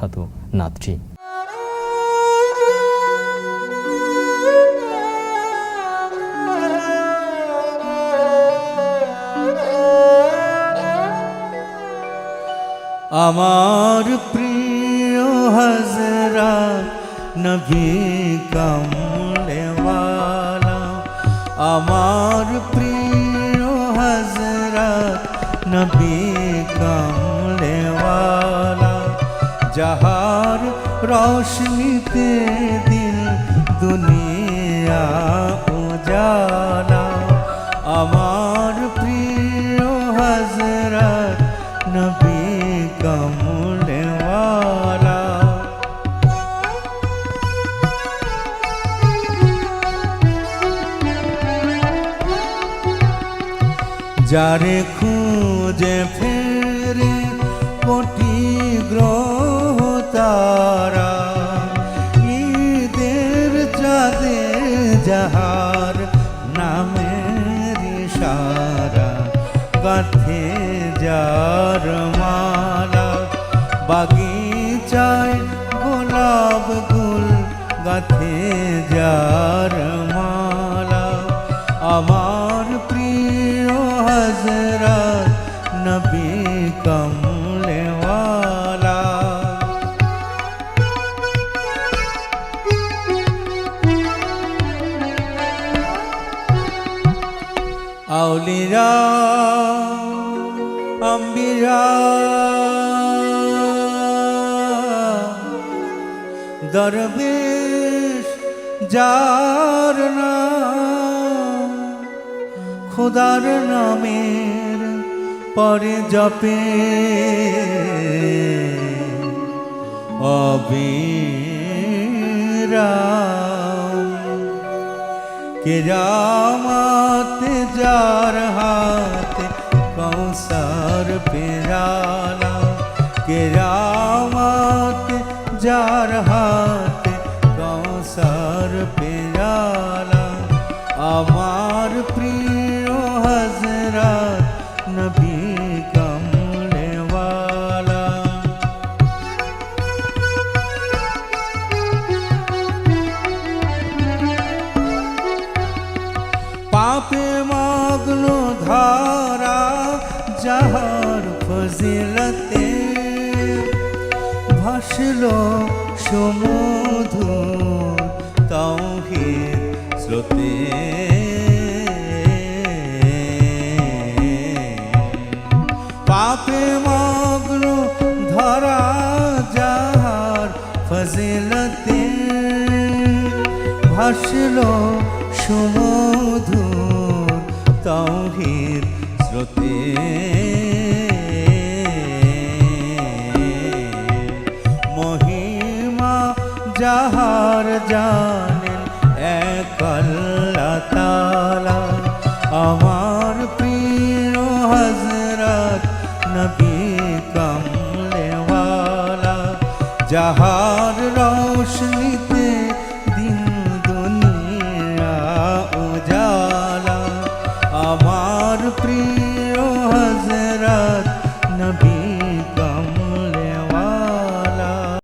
খ্যাত নাতজি। আমার প্রিয় হযরত নবী কামলেওয়ালা, আমার প্রিয় হযরত নবী কামলেওয়ালা, যাহার রোশনীতে দিল দুনিয়া উজালা। আমার প্রিয় হযরত নবী কমলেওয়ালা। যারে খুঁজে ফেরে কোটি গ্রহ তারা, ঈদের চাঁদে যাহার নামের ইশারা, গাঁথে যার মালা, বাগিচায় গোলাপ গুল গাঁথে যার মালা। আমার প্রিয় হযরত নবী কমলেওয়ালা। আউলিয়া আম্বিয়া দরবেশ যার নাম, খোদার নামের পরে জপে অবিরাম। কিয়ামতে যার হাতে কৌসর পেরালা, কিয়ামতে যার হাতে কৌসর পেরালা। আমার প্রিয় হযরত নবী কমলেওয়ালা। পাপে মগ্ন ধারা যাহার ফজিলতে, ভাসল সমুধুর তাওহীদ স্রোতে। পাপে মগ্ন ধরা যাহার ফজিলতে, ভাসল সমুধুর তাওহীদ স্রোতে।